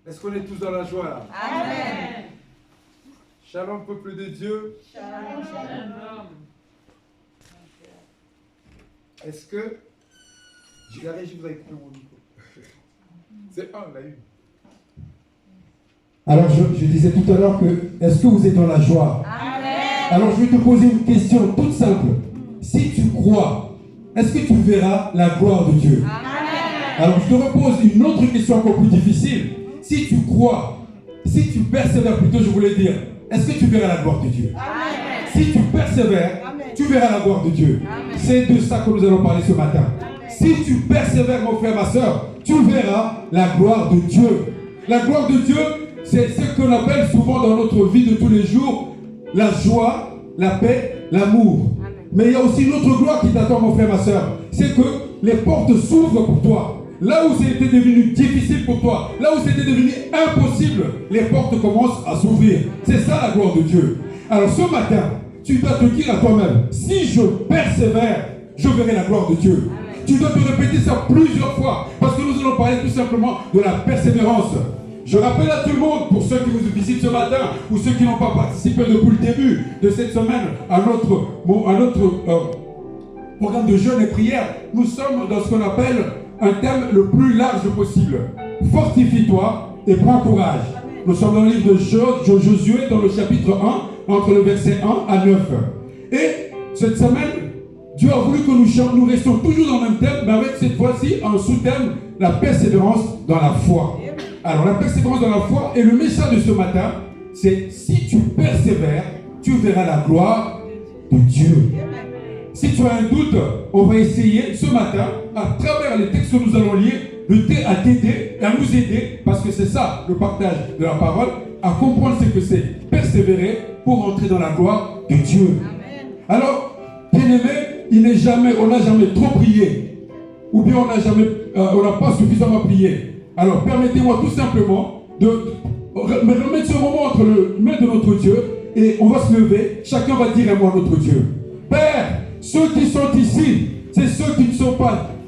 Est-ce qu'on est tous dans la joie là? Amen. Shalom, peuple de Dieu. Shalom, shalom. Est-ce que... La régie, vous avez coupé mon micro. C'est un, on l'a eu. Alors, je disais tout à l'heure que, est-ce que vous êtes dans la joie? Amen. Alors, je vais te poser une question toute simple. Si tu crois, est-ce que tu verras la gloire de Dieu? Amen. Alors, je te repose une autre question encore plus difficile. Si tu crois, si tu persévères plutôt, je voulais dire, est-ce que tu verras la gloire de Dieu? Amen. Si tu persévères, tu verras la gloire de Dieu. Amen. C'est de ça que nous allons parler ce matin. Si tu persévères, mon frère, ma soeur, tu verras la gloire de Dieu. La gloire de Dieu, c'est ce qu'on appelle souvent dans notre vie de tous les jours la joie, la paix, l'amour. Mais il y a aussi une autre gloire qui t'attend, mon frère, ma soeur. C'est que les portes s'ouvrent pour toi. Là où c'était devenu difficile pour toi, là où c'était devenu impossible, les portes commencent à s'ouvrir. C'est ça la gloire de Dieu. Alors ce matin, tu dois te dire à toi-même, si je persévère, je verrai la gloire de Dieu. Tu dois te répéter ça plusieurs fois, parce que nous allons parler tout simplement de la persévérance. Je rappelle à tout le monde, pour ceux qui nous visitent ce matin, ou ceux qui n'ont pas participé depuis le début de cette semaine à notre programme de jeûne et prière, nous sommes dans ce qu'on appelle un thème le plus large possible. Fortifie-toi et prends courage. Nous sommes dans le livre de Josué, dans le chapitre 1, entre le verset 1 à 9. Et cette semaine, Dieu a voulu que nous restions toujours dans le même thème, mais avec cette fois-ci un sous-thème, la persévérance dans la foi. Alors la persévérance dans la foi, et le message de ce matin, c'est si tu persévères, tu verras la gloire de Dieu. Si tu as un doute, on va essayer ce matin, à travers les textes que nous allons lire, à t'aider et à nous aider, parce que c'est ça le partage de la parole, à comprendre ce que c'est persévérer pour entrer dans la gloire de Dieu. Alors, bien-aimé, on n'a jamais trop prié, ou bien on n'a pas suffisamment prié. Alors, permettez-moi tout simplement de remettre ce moment entre les mains de notre Dieu, et on va se lever, chacun va dire un mot à notre Dieu. Père, ceux qui sont ici, c'est ceux qui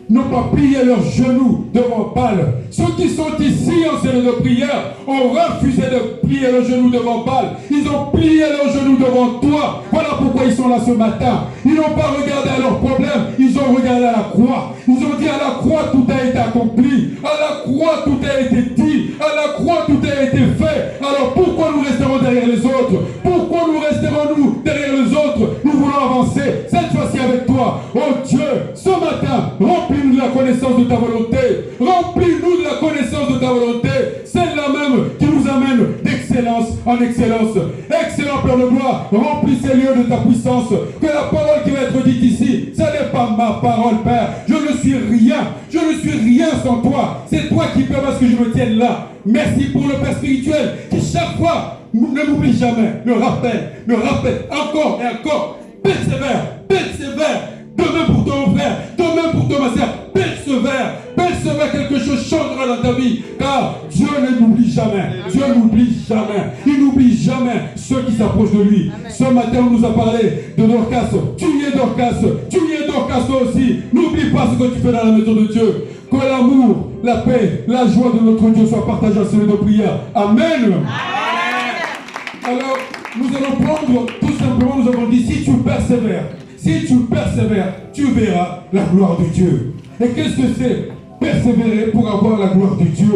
n'ont pas plié leurs genoux devant Baal. Ceux qui sont ici en scène de prière ont refusé de plier leurs genoux devant Baal. Ils ont plié leurs genoux devant toi. Voilà pourquoi ils sont là ce matin. Ils n'ont pas regardé à leurs problèmes, ils ont regardé à la croix. Ils ont dit à la croix tout a été accompli. À la croix tout a été dit. À la croix tout a été fait. Alors pourquoi nous resterons derrière les autres? Pourquoi nous resterons derrière les autres? Nous voulons avancer cette fois-ci avec toi. Oh Dieu, ce matin, remplis-nous de la connaissance de ta volonté. Remplis-nous de la connaissance de ta volonté. Celle-là même qui nous amène d'excellence en excellence. Excellent Père de gloire, remplis ces lieux de ta puissance. Que la parole qui va être dite ici, ce n'est pas ma parole, Père. Je ne suis rien. Je ne suis rien sans toi. C'est toi qui permets que je me tienne là. Merci pour le Père spirituel qui chaque fois ne m'oublie jamais, me rappelle encore et encore. Persévère. De même pour ton frère, de même pour toi ma soeur. Persévère, quelque chose changera dans ta vie. Car Dieu ne m'oublie jamais. Dieu n'oublie jamais. Il n'oublie jamais ceux qui s'approchent de lui. Amen. Ce matin, on nous a parlé de Dorcas. Tu y es Dorcas toi aussi. N'oublie pas ce que tu fais dans la maison de Dieu. Que l'amour, la paix, la joie de notre Dieu soient partagés en celui de prière. Amen. Amen. Alors, nous allons prendre, tout simplement, nous avons dit, si tu persévères, tu verras la gloire de Dieu. Et qu'est-ce que c'est? Persévérer pour avoir la gloire de Dieu.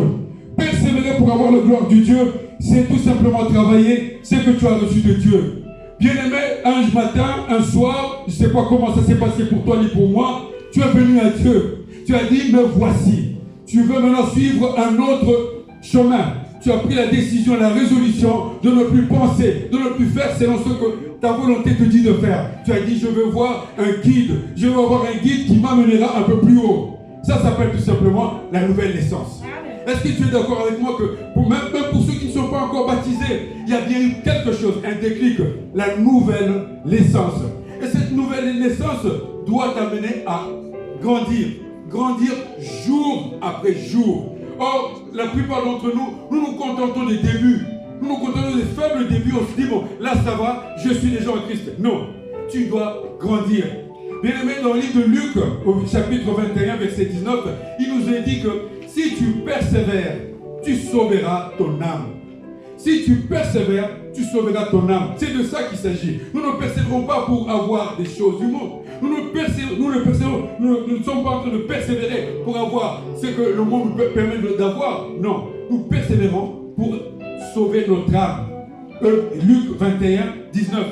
Persévérer pour avoir la gloire de Dieu, c'est tout simplement travailler ce que tu as reçu de Dieu. Bien-aimé, un matin, un soir, je ne sais pas comment ça s'est passé pour toi ni pour moi, tu es venu à Dieu. Tu as dit, me voici. Tu veux maintenant suivre un autre chemin. Tu as pris la décision, la résolution de ne plus penser, de ne plus faire selon ce que ta volonté te dit de faire. Tu as dit, je veux voir un guide. Je veux avoir un guide qui m'amènera un peu plus haut. Ça s'appelle tout simplement la nouvelle naissance. Est-ce que tu es d'accord avec moi que même pour ceux qui ne sont pas encore baptisés, il y a bien eu quelque chose, un déclic, la nouvelle naissance. Et cette nouvelle naissance doit t'amener à grandir jour après jour. Or, la plupart d'entre nous nous contentons des débuts. Nous nous contentons des faibles débuts. On se dit, bon, là ça va, je suis déjà en Christ. Non, tu dois grandir. Bien aimé, dans le livre de Luc, au chapitre 21, verset 19, il nous indique que si tu persévères, tu sauveras ton âme. Si tu persévères, tu sauveras ton âme. C'est de ça qu'il s'agit. Nous ne persévérons pas pour avoir des choses du monde. Nous ne sommes pas en train de persévérer pour avoir ce que le monde nous permet d'avoir. Non, nous persévérons pour sauver notre âme. Luc 21, 19.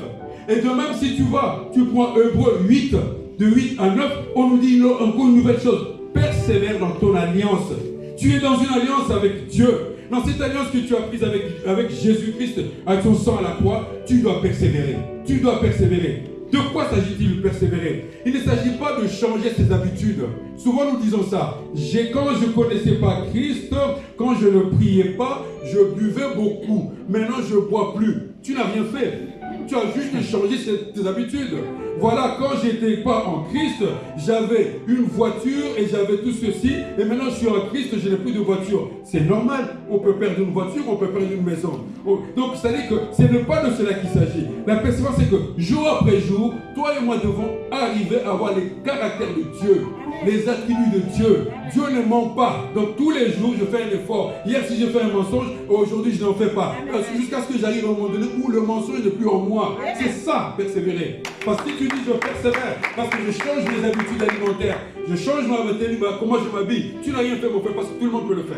Et de même, si tu prends Hébreux 8, de 8 à 9, on nous dit encore une nouvelle chose. Persévère dans ton alliance. Tu es dans une alliance avec Dieu. Dans cette alliance que tu as prise avec Jésus-Christ, avec son sang à la croix, tu dois persévérer. Tu dois persévérer. De quoi s'agit-il de persévérer? Il ne s'agit pas de changer ses habitudes. Souvent nous disons ça. Quand je ne connaissais pas Christ, quand je ne priais pas, je buvais beaucoup. Maintenant je ne bois plus. Tu n'as rien fait. Tu as juste changé tes habitudes. Voilà, quand je n'étais pas en Christ, j'avais une voiture et j'avais tout ceci. Et maintenant je suis en Christ, je n'ai plus de voiture. C'est normal. On peut perdre une voiture, on peut perdre une maison. Donc, c'est-à-dire que ce n'est pas de cela qu'il s'agit. La persévérance, c'est que jour après jour, toi et moi devons arriver à avoir les caractères de Dieu, les attributs de Dieu. Dieu ne ment pas. Donc, tous les jours, je fais un effort. Hier, si je fais un mensonge, aujourd'hui, je n'en fais pas. Jusqu'à ce que j'arrive à un moment donné où le mensonge n'est plus en moi. C'est ça, persévérer. Parce que si tu dis, je persévère, parce que je change mes habitudes alimentaires, je change comment je m'habille, tu n'as rien fait, mon frère, parce que tout le monde peut le faire.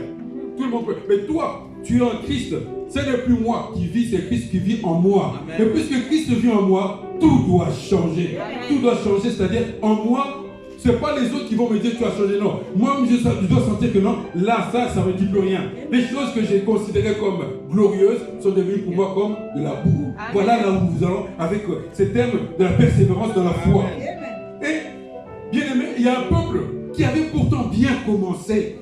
Tout le monde peut. Mais toi, tu es en Christ. Ce n'est plus moi qui vis, c'est Christ qui vit en moi. Amen. Et puisque Christ vit en moi, tout doit changer. Amen. Tout doit changer, c'est-à-dire en moi, ce n'est pas les autres qui vont me dire tu as changé, non. Moi, je dois sentir que non, là, ça ne me dit plus rien. Les choses que j'ai considérées comme glorieuses sont devenues pour moi comme de la boue. Amen. Voilà là où nous allons avec ces termes de la persévérance dans la foi. Amen. Et, bien aimé, il y a un peuple qui avait pourtant bien commencé.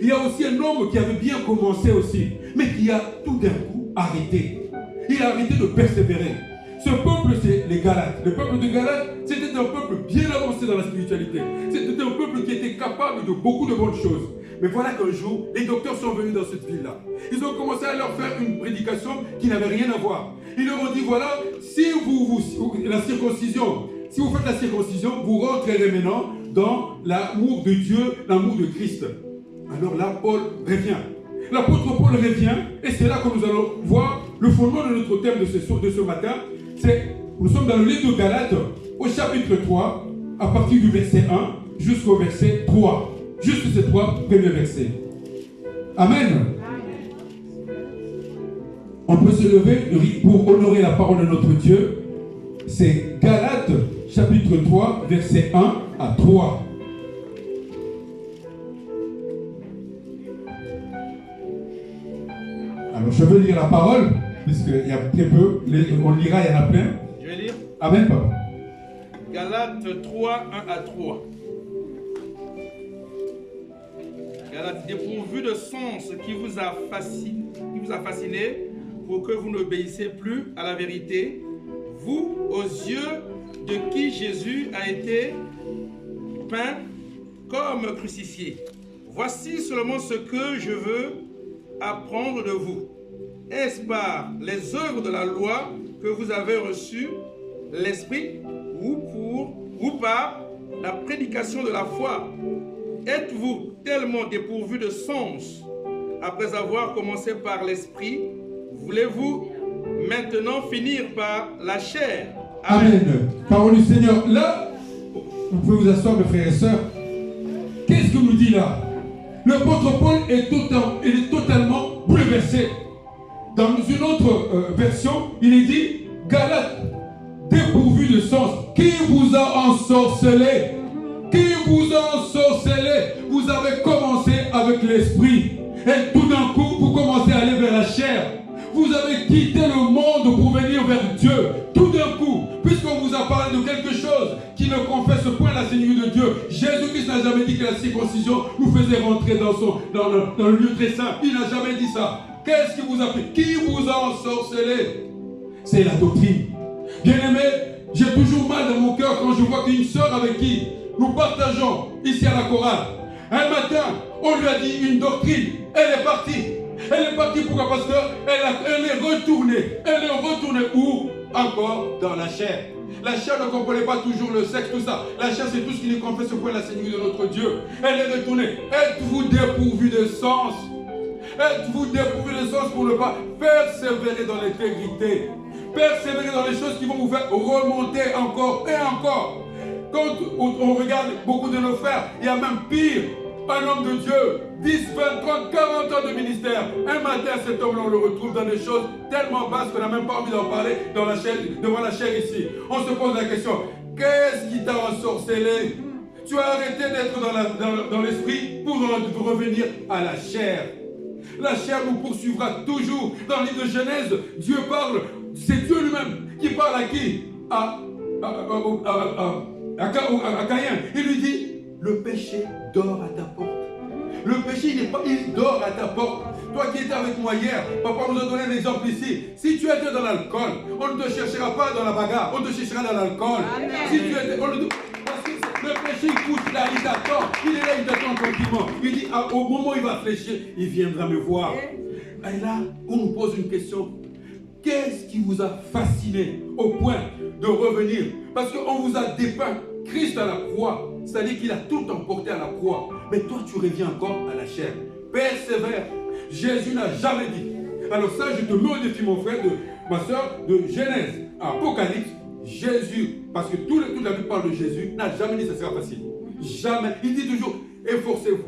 Il y a aussi un homme qui avait bien commencé aussi, mais qui a tout d'un coup arrêté. Il a arrêté de persévérer. Ce peuple, c'est les Galates. Le peuple de Galates, c'était un peuple bien avancé dans la spiritualité. C'était un peuple qui était capable de beaucoup de bonnes choses. Mais voilà qu'un jour, les docteurs sont venus dans cette ville-là. Ils ont commencé à leur faire une prédication qui n'avait rien à voir. Ils leur ont dit, voilà, si la circoncision, si vous faites la circoncision, vous rentrerez maintenant dans l'amour de Dieu, l'amour de Christ. Alors là, Paul revient. L'apôtre Paul revient, et c'est là que nous allons voir le fondement de notre thème de ce matin. Nous sommes dans le livre de Galates, au chapitre 3, à partir du verset 1 jusqu'au verset 3. Juste ces 3 premiers versets. Amen. On peut se lever pour honorer la parole de notre Dieu. C'est Galates, chapitre 3, verset 1 à 3. Alors, je veux lire la parole, puisqu'il y a très peu. On lira, il y en a plein. Je vais lire. Amen, papa. Galates 3, 1 à 3. Galates, dépourvu de sens qui vous a fasciné pour que vous n'obéissiez plus à la vérité, vous, aux yeux de qui Jésus a été peint comme crucifié. Voici seulement ce que je veux apprendre de vous. Est-ce par les œuvres de la loi que vous avez reçu l'Esprit ou par la prédication de la foi? Êtes-vous tellement dépourvu de sens après avoir commencé par l'Esprit? Voulez-vous maintenant finir par la chair? Amen. Parole du Seigneur. Là, vous pouvez vous asseoir, mes frères et sœurs. Qu'est-ce que nous dit là? L'apôtre Paul est totalement bouleversé. Dans une autre version, il est dit Galates, dépourvu de sens. Qui vous a ensorcelé? Qui vous a ensorcelé? Vous avez commencé avec l'esprit. Et tout d'un coup, vous commencez à aller vers la chair. Vous avez quitté le monde pour venir vers Dieu. Tout d'un coup, puisqu'on vous a parlé de quelque chose qui ne confesse point la Seigneurie de Dieu, Jésus-Christ n'a jamais dit que la circoncision nous faisait rentrer dans le lieu très saint. Il n'a jamais dit ça. Qu'est-ce qui vous a pris? Qui vous a ensorcelé? C'est la doctrine. Bien-aimé, j'ai toujours mal dans mon cœur quand je vois qu'une sœur avec qui nous partageons ici à la chorale, un matin, on lui a dit une doctrine, elle est partie. Elle est partie pourquoi? Parce qu'elle est retournée. Elle est retournée où? Encore dans la chair. La chair ne comprenait pas toujours le sexe, tout ça. La chair, c'est tout ce qui ne confesse point la Seigneurie de notre Dieu. Elle est retournée. Êtes-vous dépourvu de sens? Êtes-vous dépourvu de sens pour ne pas persévérer dans l'intégrité? Persévérer dans les choses qui vont vous faire remonter encore et encore. Quand on regarde beaucoup de nos frères, il y a même pire. Un homme de Dieu, 10, 20, 30, 40 ans de ministère. Un matin, cet homme-là, on le retrouve dans des choses tellement basses qu'on n'a même pas envie d'en parler dans la chair, devant la chair ici. On se pose la question, qu'est-ce qui t'a ensorcelé? Tu as arrêté d'être dans l'esprit pour revenir à la chair. La chair nous poursuivra toujours. Dans le livre de Genèse, Dieu parle, c'est Dieu lui-même qui parle à qui? À Caïn. Il lui dit, le péché dort à ta porte. Le péché, il dort à ta porte. Toi qui étais avec moi hier, papa nous a donné un exemple ici. Si tu étais dans l'alcool, on ne te cherchera pas dans la bagarre, on te cherchera dans l'alcool. Si tu étais, parce que le péché, il pousse là, il t'attend. Il est là, il t'attend tranquillement. Il dit, au moment où il va fléchir, il viendra me voir. Et là, on nous pose une question. Qu'est-ce qui vous a fasciné au point de revenir? Parce qu'on vous a dépeint Christ à la croix. C'est-à-dire qu'il a tout emporté à la croix. Mais toi, tu reviens encore à la chair. Persévère. Jésus n'a jamais dit. Alors ça, je te mets au défi, mon frère, ma soeur, de Genèse à Apocalypse. Jésus, parce que toute la Bible parle de Jésus, n'a jamais dit que ce sera facile. Jamais. Il dit toujours, efforcez-vous.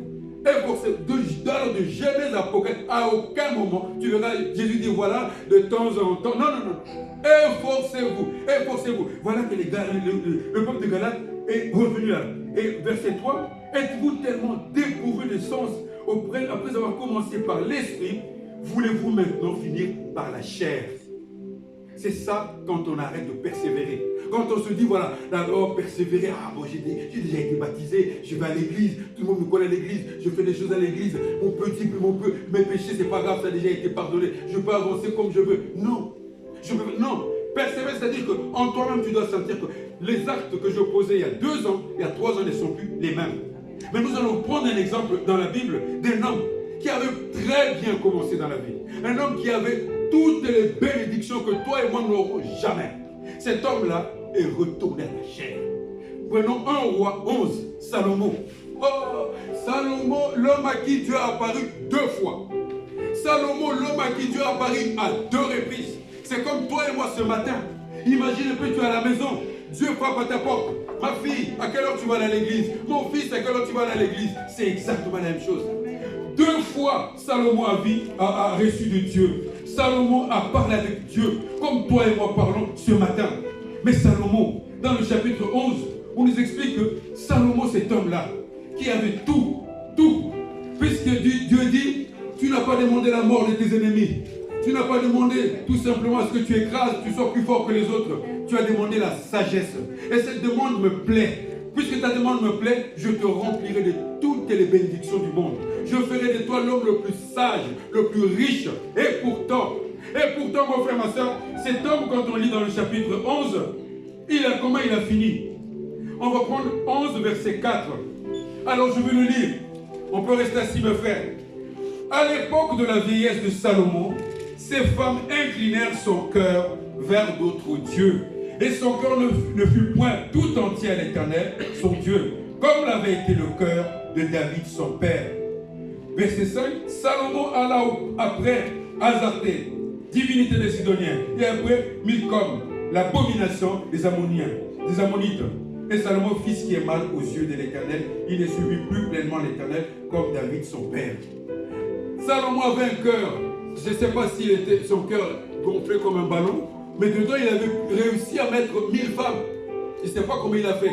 Efforcez-vous. De Genèse à Apocalypse, à aucun moment, tu verras Jésus dit, voilà, de temps en temps. Non, non, non. Efforcez-vous. Efforcez-vous. Voilà que le peuple de Galate est revenu là. Et verset 3, êtes-vous tellement dépourvu de sens après avoir commencé par l'esprit, voulez-vous maintenant finir par la chair? C'est ça quand on arrête de persévérer. Quand on se dit, voilà, d'abord persévérer, ah bon, j'ai déjà été baptisé, je vais à l'église, tout le monde me connaît à l'église, je fais des choses à l'église, mes péchés, c'est pas grave, ça a déjà été pardonné, je peux avancer comme je veux. Non, non. Persévérer, c'est-à-dire qu'en toi-même, tu dois sentir que les actes que je posais il y a 2 ans, il y a 3 ans ne sont plus les mêmes. Mais nous allons prendre un exemple dans la Bible d'un homme qui avait très bien commencé dans la vie. Un homme qui avait toutes les bénédictions que toi et moi n'aurons jamais. Cet homme-là est retourné à la chair. Prenons 1 roi 11, Salomon. Oh, Salomon, l'homme à qui Dieu a apparu 2 fois. Salomon, l'homme à qui Dieu a apparu à 2 reprises. C'est comme toi et moi ce matin. Imagine un peu, tu es à la maison. Dieu frappe à ta porte. Ma fille, à quelle heure tu vas aller à l'église? Mon fils, à quelle heure tu vas aller à l'église? C'est exactement la même chose. 2 fois, Salomon a reçu de Dieu. Salomon a parlé avec Dieu, comme toi et moi parlons ce matin. Mais Salomon, dans le chapitre 11, on nous explique que Salomon, cet homme-là, qui avait tout, puisque Dieu dit, tu n'as pas demandé la mort de tes ennemis. Tu n'as pas demandé tout simplement à ce que tu écrases, tu sois plus fort que les autres. Tu as demandé la sagesse. Et cette demande me plaît. Puisque ta demande me plaît, je te remplirai de toutes les bénédictions du monde. Je ferai de toi l'homme le plus sage, le plus riche. Et pourtant, mon frère, ma soeur, cet homme, quand on lit dans le chapitre 11, comment il a fini? On va prendre 11, verset 4. Alors je vais le lire. On peut rester assis, mes frères. À l'époque de la vieillesse de Salomon, ces femmes inclinèrent son cœur vers d'autres dieux. Et son cœur ne fut point tout entier à l'Éternel, son Dieu, comme l'avait été le cœur de David, son père. Verset 5, Salomon alla après Azarté, divinité des Sidoniens, et après Milcom, l'abomination des Ammonites. Et Salomon fit ce qui est mal aux yeux de l'Éternel. Il ne suivit plus pleinement l'Éternel comme David, son père. Salomon avait un cœur, je ne sais pas s'il était son cœur gonflé comme un ballon, mais dedans il avait réussi à mettre 1000 femmes. Je ne sais pas comment il a fait.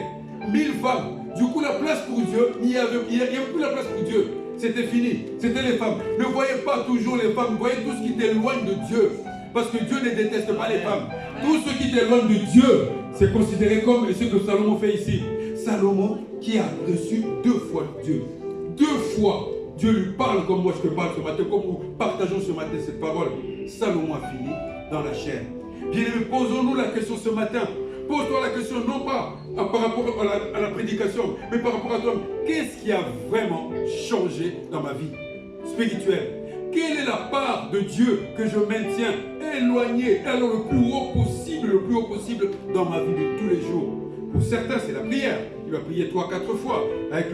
1000 femmes. Du coup, la place pour Dieu, il n'y avait plus la place pour Dieu. C'était fini. C'était les femmes. Ne voyez pas toujours les femmes. Voyez tout ce qui t'éloigne de Dieu. Parce que Dieu ne déteste pas les femmes. Tout ce qui t'éloigne de Dieu, c'est considéré comme ce que Salomon fait ici. Salomon qui a reçu 2 fois Dieu. 2 fois. Dieu lui parle comme moi je te parle ce matin, comme nous partageons ce matin cette parole. Salomon a fini dans la chair. Bien-aimés, posons-nous la question ce matin. Pose-toi la question non pas par rapport à la prédication, mais par rapport à toi. Qu'est-ce qui a vraiment changé dans ma vie spirituelle? Quelle est la part de Dieu que je maintiens éloignée, alors le plus haut possible dans ma vie de tous les jours, Pour certains, c'est la prière. Il va prier 3-4 fois. Avec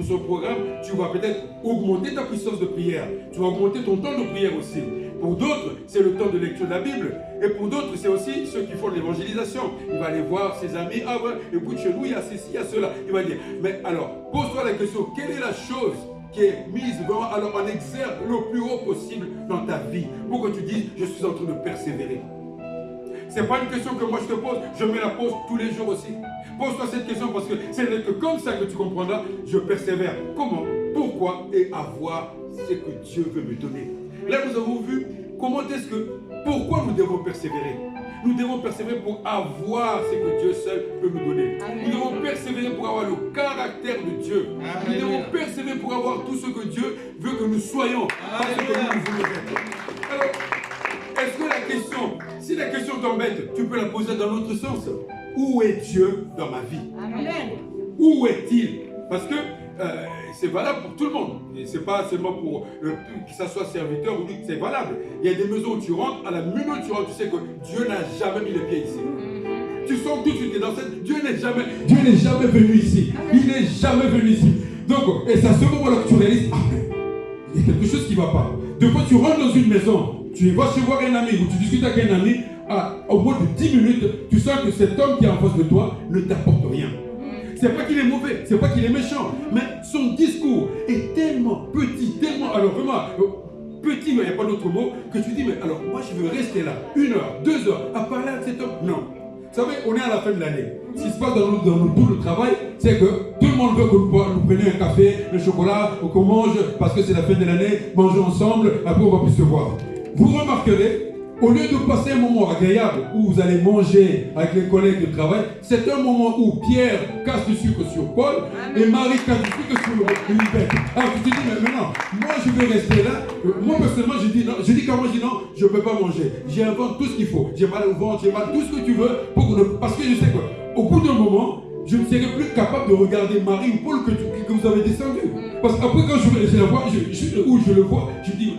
son programme, tu vas peut-être augmenter ta puissance de prière. Tu vas augmenter ton temps de prière aussi. Pour d'autres, c'est le temps de lecture de la Bible. Et pour d'autres, c'est aussi ceux qui font de l'évangélisation. Il va aller voir ses amis. Ah ouais, écoute, chez nous, il y a ceci, il y a cela. Il va dire, mais alors, pose-toi la question, quelle est la chose qui est mise vraiment alors en exergue le plus haut possible dans ta vie pour que tu dises, je suis en train de persévérer. Ce n'est pas une question que moi je te pose, je me la pose tous les jours aussi. Pose-toi cette question parce que ce n'est que comme ça que tu comprendras, je persévère. Comment, pourquoi et avoir ce que Dieu veut me donner. Là, nous avons vu comment est-ce que, pourquoi nous devons persévérer. Nous devons persévérer pour avoir ce que Dieu seul peut nous donner. Amen. Nous devons persévérer pour avoir le caractère de Dieu. Amen. Nous devons persévérer pour avoir tout ce que Dieu veut que nous soyons. Pas ce que nous voulons être. Alors, est-ce que la question, si la question t'embête, tu peux la poser dans l'autre sens. Où est Dieu dans ma vie? Amen. Où est-il? Parce que c'est valable pour tout le monde. Et ce n'est pas seulement pour que ça soit serviteur ou lui, c'est valable. Il y a des maisons où tu rentres, à la minute où tu rentres, tu sais que Dieu n'a jamais mis les pieds ici. Tu sens tout de suite que dans cette... Dieu n'est jamais venu ici. Il n'est jamais venu ici. Donc, et c'est à ce moment-là que tu réalises, ah, il y a quelque chose qui ne va pas. De fois, tu rentres dans une maison, tu vas chez voir un ami ou tu discutes avec un ami, au bout de 10 minutes, tu sens que cet homme qui est en face de toi ne t'apporte rien. C'est pas qu'il est mauvais, c'est pas qu'il est méchant, mais son discours est tellement petit, tellement, alors vraiment, petit, mais il n'y a pas d'autre mot, que tu dis, mais alors moi je veux rester là, 1 heure, 2 heures, à parler avec cet homme. Non. Vous savez, on est à la fin de l'année. Ce qui se passe dans tout le travail, c'est que tout le monde veut que nous prenions un café, un chocolat, qu'on mange, parce que c'est la fin de l'année, mangeons ensemble, après on va plus se voir. Vous remarquerez, au lieu de passer un moment agréable où vous allez manger avec les collègues de travail, c'est un moment où Pierre casse du sucre sur Paul et Marie casse du sucre sur Hubert. Alors tu te dis, mais maintenant, moi je vais rester là. Moi personnellement, je dis non, je ne peux pas manger. J'invente tout ce qu'il faut. J'ai mal au ventre, j'ai mal tout ce que tu veux. Parce que je sais qu'au bout d'un moment, je ne serai plus capable de regarder Marie ou Paul que vous avez descendu. Parce qu'après, quand je la vois, je le vois, je dis,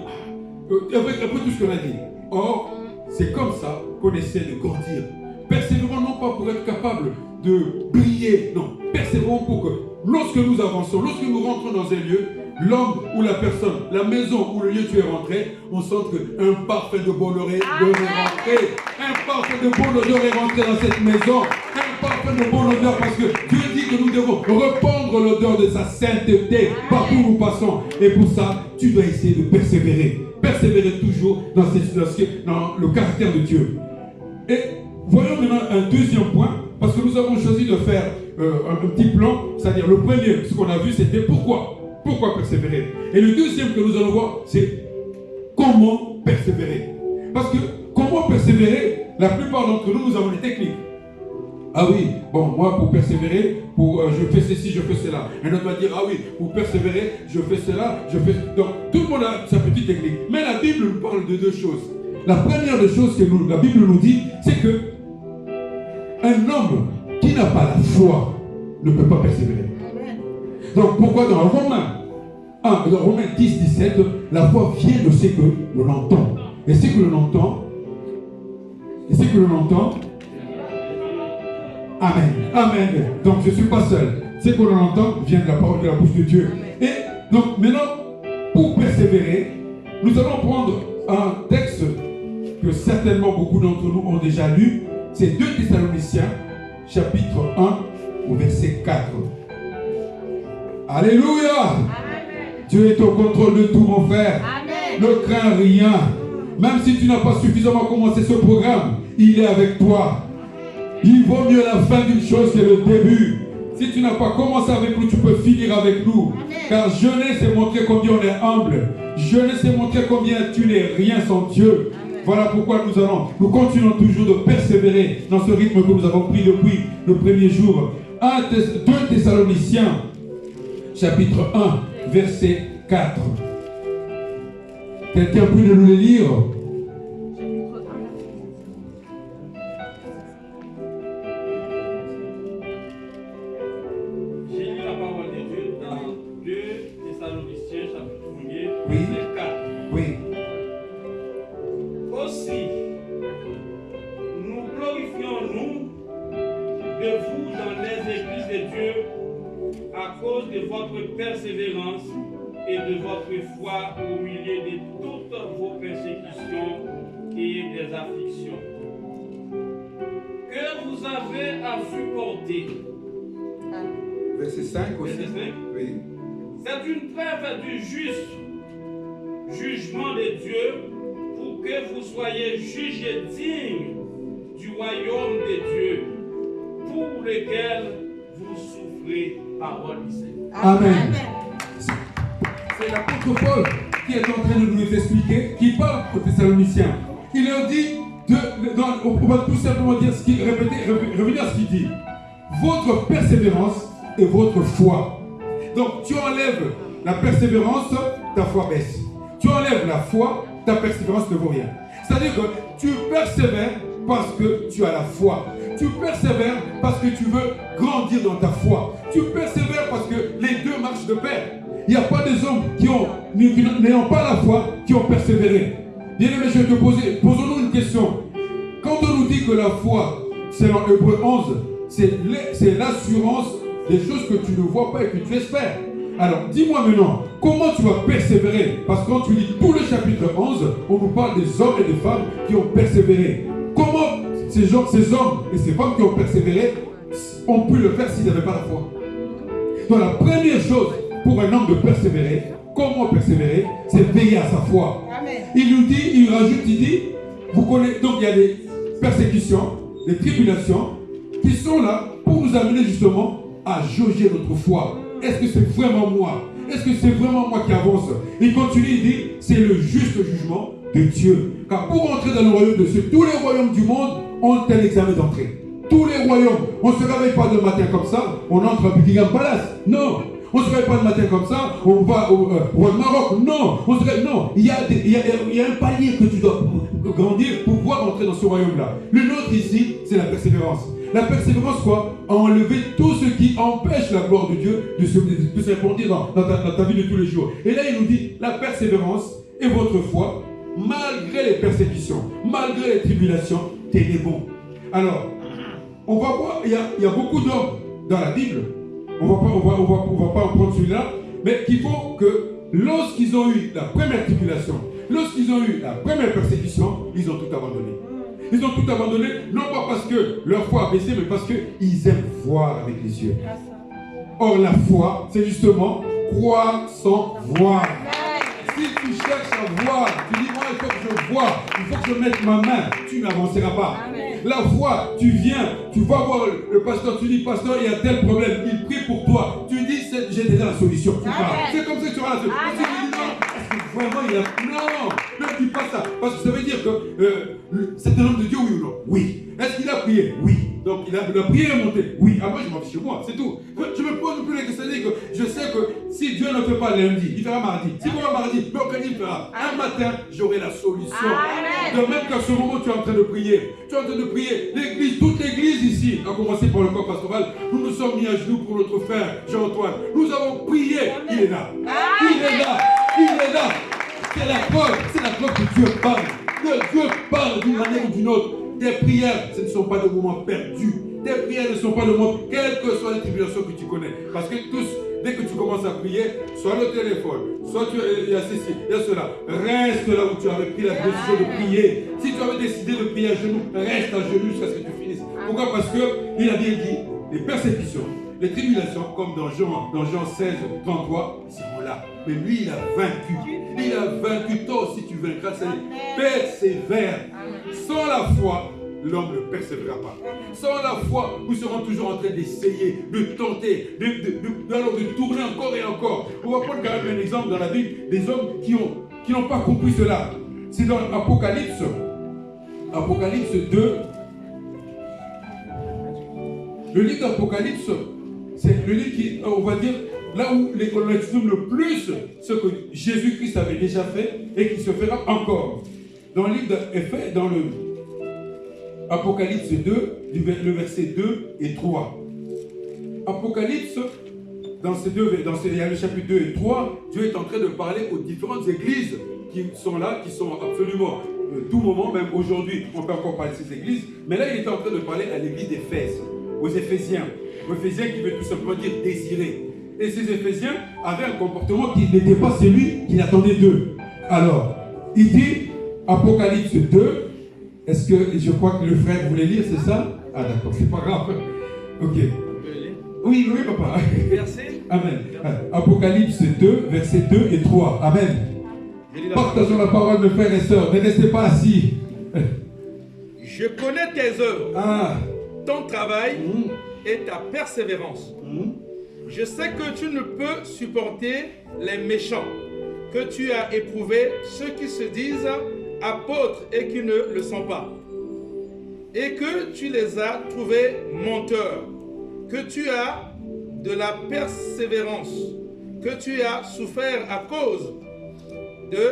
après tout ce qu'on a dit. Or, c'est comme ça qu'on essaie de grandir. Persévérons non pas pour être capable de briller, non. Persévérons pour que lorsque nous avançons, lorsque nous rentrons dans un lieu, l'homme ou la personne, la maison ou le lieu où tu es rentré, on sent qu'un parfum de bonheur est rentré. Un parfum de bon odeur est rentré dans cette maison. Un parfum de bon odeur parce que Dieu dit que nous devons répandre l'odeur de sa sainteté partout où nous passons. Et pour ça, tu dois essayer de persévérer. Persévérer toujours dans le caractère de Dieu. Et voyons maintenant un deuxième point, parce que nous avons choisi de faire un petit plan, c'est-à-dire le premier, ce qu'on a vu, c'était pourquoi persévérer. Et le deuxième que nous allons voir, c'est comment persévérer. Parce que comment persévérer, la plupart d'entre nous, nous avons des techniques. Ah oui, bon, moi pour persévérer, je fais ceci, je fais cela. Un autre va dire, ah oui, pour persévérer, je fais cela, je fais... Donc, tout le monde a sa petite technique. Mais la Bible nous parle de deux choses. La première des choses que la Bible nous dit, c'est que un homme qui n'a pas la foi ne peut pas persévérer. Donc, pourquoi dans Romains 10, 17, la foi vient de ce que l'on entend. Et ce que l'on entend, Amen. Amen. Donc je ne suis pas seul. Ce que l'on entend vient de la parole de la bouche de Dieu. Et donc maintenant, pour persévérer, nous allons prendre un texte que certainement beaucoup d'entre nous ont déjà lu. C'est 2 Thessaloniciens, chapitre 1, au verset 4. Alléluia. Amen. Dieu est au contrôle de tout, mon frère. Amen. Ne crains rien. Même si tu n'as pas suffisamment commencé ce programme, il est avec toi. Il vaut mieux la fin d'une chose que le début. Si tu n'as pas commencé avec nous, tu peux finir avec nous. Amen. Car jeunesse c'est montrer combien on est humble. Jeunesse c'est montrer combien tu n'es rien sans Dieu. Amen. Voilà pourquoi nous continuons toujours de persévérer dans ce rythme que nous avons pris depuis le premier jour. 2 Thessaloniciens, chapitre 1, verset 4. Quelqu'un peut nous le lire? Aussi, nous glorifions-nous de vous dans les persévérance et de votre foi au milieu de toutes vos persécutions et des afflictions que vous avez à supporter. Verset 5 aussi. Verset 5. Oui. C'est une preuve du juste jugement de Dieu pour que vous soyez jugés dignes du royaume de Dieu pour lequel vous souffrez, parole du Seigneur. Amen. C'est l'apôtre Paul qui est en train de nous expliquer, qui parle aux Thessaloniciens. Il leur dit, on va tout simplement dire ce qu'il revenir à ce qu'il dit. Votre persévérance et votre foi. Donc tu enlèves la persévérance, ta foi baisse. Tu enlèves la foi, ta persévérance ne vaut rien. C'est-à-dire que tu persévères parce que tu as la foi. Tu persévères parce que tu veux grandir dans ta foi. Tu persévères parce que les deux marchent de pair. Il n'y a pas des hommes qui n'ayant pas la foi, qui ont persévéré. Bien aimé, je vais te poser, posons-nous une question. Quand on nous dit que la foi, c'est dans Hébreux 11, c'est l'assurance des choses que tu ne vois pas et que tu espères. Alors, dis-moi maintenant, comment tu vas persévérer? Parce que quand tu lis tout le chapitre 11, on nous parle des hommes et des femmes qui ont persévéré. Comment ces hommes et ces femmes qui ont persévéré ont pu le faire s'ils n'avaient pas la foi? Donc la première chose pour un homme de persévérer, comment persévérer? C'est veiller à sa foi. Amen. Il nous dit, il rajoute, il dit, vous connaissez, donc il y a des persécutions, des tribulations qui sont là pour nous amener justement à jauger notre foi. Est-ce que c'est vraiment moi? Est-ce que c'est vraiment moi qui avance? Il continue, il dit, c'est le juste jugement de Dieu. Car pour entrer dans le royaume de Dieu, tous les royaumes du monde ont un examen d'entrée. Tous les royaumes. On ne se réveille pas le matin comme ça, on entre à Buckingham Palace. Non. On ne se réveille pas le matin comme ça, on va au Maroc. Non. Non. Il y a un palier que tu dois grandir pour pouvoir entrer dans ce royaume-là. Le nôtre ici, c'est la persévérance. La persévérance, quoi? Enlever tout ce qui empêche la gloire de Dieu de se répandre dans ta vie de tous les jours. Et là, il nous dit, la persévérance et votre foi, malgré les persécutions, malgré les tribulations, tenez bon. Alors, on va voir, il y a beaucoup d'hommes dans la Bible, on va pas en prendre celui-là, mais qui font que lorsqu'ils ont eu la première tribulation, lorsqu'ils ont eu la première persécution, ils ont tout abandonné. Ils ont tout abandonné, non pas parce que leur foi a baissé, mais parce qu'ils aiment voir avec les yeux. Or, la foi, c'est justement croire sans voir. Si tu cherches à voir, tu dis, moi, il faut que je vois, il faut que je mette ma main, tu n'avanceras pas. Amen. La foi, tu viens, tu vas voir le pasteur, tu dis, pasteur, il y a tel problème, il prie pour toi. Tu dis, j'ai déjà la solution. C'est comme ça que tu auras la solution. Parce que tu dis, non, est-ce que vraiment il a. Non, ne dis pas ça. Parce que ça veut dire que c'est un homme de Dieu, oui ou non? Oui. Est-ce qu'il a prié? Oui. Donc il a prié et monté? Oui. Ah, moi je m'en fiche chez moi, c'est tout. Je me pose plus la question, que je sais que si Dieu ne fait pas lundi, il fera mardi. Si il fera mardi, mercredi il fera. Un matin, j'aurai la solution. Amen. De même qu'à ce moment, tu es en train de prier. Tu es en train de prier. L'église, toute l'église ici, à commencer par le corps pastoral, nous nous sommes mis à genoux pour notre frère Jean-Antoine. Nous avons prié. Il est là. Il est là. Il est là. C'est la preuve que Dieu parle. Que Dieu parle d'une manière ou d'une autre. Tes prières, ce ne sont pas des moments perdus. Tes prières ne sont pas des moments, quelles que soient les tribulations que tu connais. Parce que tous, dès que tu commences à prier, soit le téléphone, soit il y a ceci, il y a cela. Reste là où tu avais pris la décision de prier. Si tu avais décidé de prier à genoux, reste à genoux jusqu'à ce que tu finisses. Pourquoi? Parce qu'il a bien dit, les persécutions, les tribulations, comme dans Jean 16, 33, ils seront là. Mais lui, il a vaincu. Il a vaincu. Toi aussi, tu vaincras. Persévère. Sans la foi, l'homme ne persévérera pas. Sans la foi, nous serons toujours en train d'essayer, de tenter, de tourner encore et encore. On va prendre quand même un exemple dans la Bible des hommes qui n'ont pas compris cela. C'est dans Apocalypse 2. Le livre d'Apocalypse, c'est le livre qui, on va dire, là où on exprime le plus ce que Jésus-Christ avait déjà fait et qui se fera encore. Dans le livre d'Éphésiens, dans le Apocalypse 2, le verset 2 et 3. Apocalypse, il y a le chapitre 2 et 3, Dieu est en train de parler aux différentes églises qui sont là, qui sont absolument tout moment, même aujourd'hui, on peut encore parler de ces églises, mais là il est en train de parler à l'église d'Éphèse, aux Éphésiens qui veut tout simplement dire désirer. Et ces Éphésiens avaient un comportement qui n'était pas celui qu'il attendait d'eux. Alors, il dit, Apocalypse 2, est-ce que, je crois que le frère voulait lire, c'est ça? Ah d'accord, c'est pas grave. Ok. Oui, oui, papa. Verset. Amen. Apocalypse 2, versets 2 et 3. Amen. Partageons la parole, mes frères et sœurs. Ne restez pas assis. Je connais tes œuvres, Ah. ton travail et ta persévérance. Je sais que tu ne peux supporter les méchants, que tu as éprouvé ceux qui se disent apôtres et qui ne le sont pas, et que tu les as trouvés menteurs, que tu as de la persévérance, que tu as souffert à cause de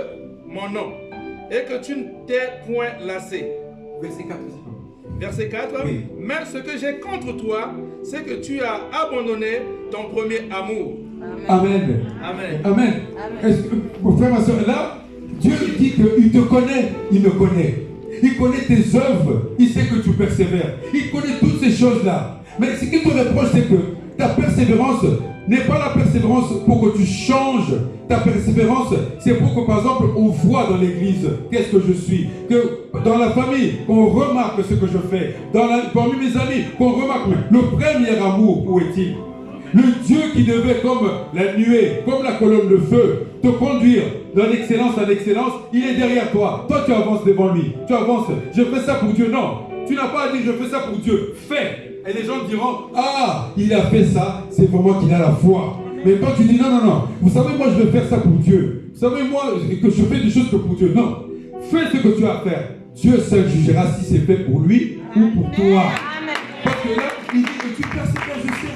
mon nom, et que tu ne t'es point lassé. Verset 4. Verset 4. Oui. Mais ce que j'ai contre toi, c'est que tu as abandonné ton premier amour. Amen. Amen. Amen. Est-ce que, mon frère, ma soeur, là, Dieu dit qu'il te connaît, il me connaît. Il connaît tes œuvres, il sait que tu persévères. Il connaît toutes ces choses-là. Mais ce qu'il te reproche, c'est que ta persévérance n'est pas la persévérance pour que tu changes. Ta persévérance, c'est pour que, par exemple, on voit dans l'église qu'est-ce que je suis. Que dans la famille, qu'on remarque ce que je fais. Parmi mes amis, qu'on remarque le premier amour, où est-il? Le Dieu qui devait, comme la nuée, comme la colonne de feu, te conduire d'un excellence à l'excellence, il est derrière toi. Toi, tu avances devant lui. Tu avances. Je fais ça pour Dieu. Non. Tu n'as pas à dire je fais ça pour Dieu. Fais. Et les gens diront, ah, il a fait ça, c'est vraiment qu'il a la foi. Mais toi, tu dis non, non, non. Vous savez, moi, je vais faire ça pour Dieu. Vous savez, moi, que je fais des choses que pour Dieu. Non. Fais ce que tu as à faire. Dieu seul jugera si c'est fait pour lui ou pour toi. Parce que là, il dit que tu persévères, je sais.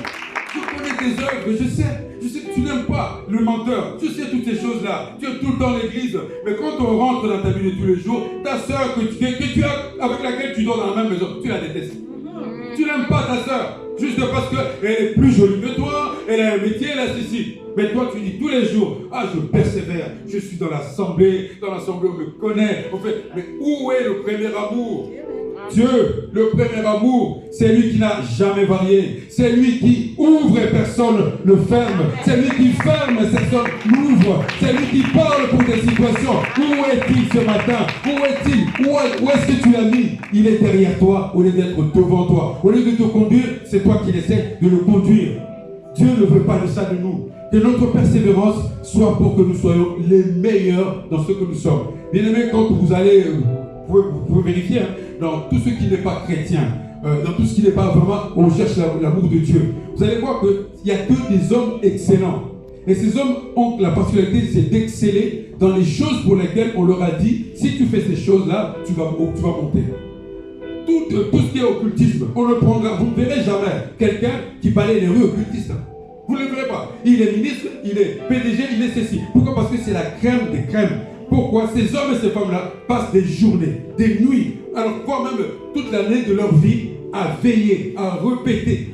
Je connais tes œuvres, je sais que tu n'aimes pas le menteur, tu sais toutes ces choses-là, tu es tout le temps à l'église, mais quand on rentre dans ta vie de tous les jours, ta soeur que tu as, avec laquelle tu dors dans la même maison, tu la détestes. Tu n'aimes pas ta soeur, juste parce qu'elle est plus jolie que toi, elle a un métier, elle a ceci. Mais toi tu dis tous les jours, ah je persévère, je suis dans l'assemblée on me connaît, on fait, mais où est le premier amour? Dieu, le premier amour, c'est lui qui n'a jamais varié. C'est lui qui ouvre et personne ne ferme. C'est lui qui ferme et personne n'ouvre. C'est lui qui parle pour des situations. Où est-il ce matin? Où est-il? Où est-ce que tu l'as mis? Il est derrière toi au lieu d'être devant toi. Au lieu de te conduire, c'est toi qui essaies de le conduire. Dieu ne veut pas de ça de nous. Que notre persévérance soit pour que nous soyons les meilleurs dans ce que nous sommes. Bien aimé, quand vous allez... Vous pouvez vérifier, hein, dans tout ce qui n'est pas chrétien, dans tout ce qui n'est pas vraiment, on cherche l'amour de Dieu. Vous allez voir qu'il n'y a que des hommes excellents. Et ces hommes ont la particularité, c'est d'exceller dans les choses pour lesquelles on leur a dit, si tu fais ces choses-là, tu vas monter. Tout ce qui est occultisme, on le prendra. Vous ne verrez jamais quelqu'un qui balaye les rues occultistes. Vous ne le verrez pas. Il est ministre, il est PDG, il est ceci. Pourquoi? Parce que c'est la crème des crèmes. Pourquoi? Ces hommes et ces femmes-là passent des journées, des nuits, alors quoi même toute l'année de leur vie, à veiller, à répéter,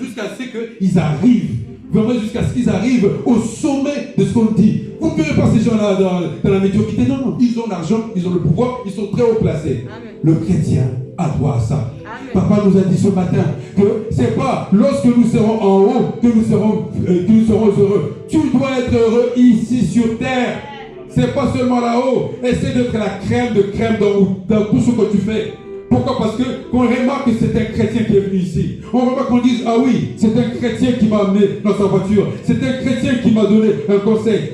jusqu'à ce qu'ils arrivent, vraiment jusqu'à ce qu'ils arrivent au sommet de ce qu'on dit. Vous ne verrez pas ces gens-là dans la médiocrité. Non, non, ils ont l'argent, ils ont le pouvoir, ils sont très haut placés. Amen. Le chrétien a droit à ça. Amen. Papa nous a dit ce matin que c'est pas lorsque nous serons en haut que nous serons heureux. Tu dois être heureux ici sur terre. C'est pas seulement là-haut. Essaie d'être la crème de crème dans tout ce que tu fais. Pourquoi? Parce qu'on remarque que c'est un chrétien qui est venu ici. On remarque qu'on dise, ah oui, c'est un chrétien qui m'a amené dans sa voiture. C'est un chrétien qui m'a donné un conseil.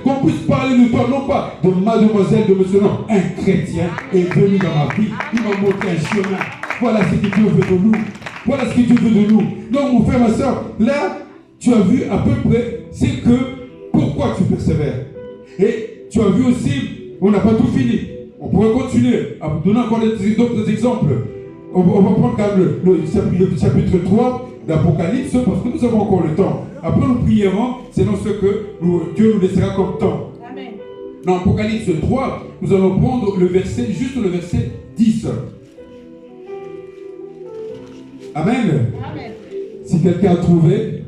Qu'on puisse parler de toi, non pas de mademoiselle, de monsieur, non. Un chrétien est venu dans ma vie. Il m'a montré un chemin. Voilà ce que Dieu veut de nous. Voilà ce que Dieu veut de nous. Donc mon frère, ma soeur, là, tu as vu à peu près, c'est que pourquoi tu persévères. Et tu as vu aussi, on n'a pas tout fini. On pourrait continuer à vous donner encore d'autres exemples. On va prendre quand même le chapitre 3 d'Apocalypse parce que nous avons encore le temps. Après nous prierons, c'est dans ce que Dieu nous laissera comme temps. Amen. Dans Apocalypse 3, nous allons prendre juste le verset 10. Amen. Amen. Si quelqu'un a trouvé...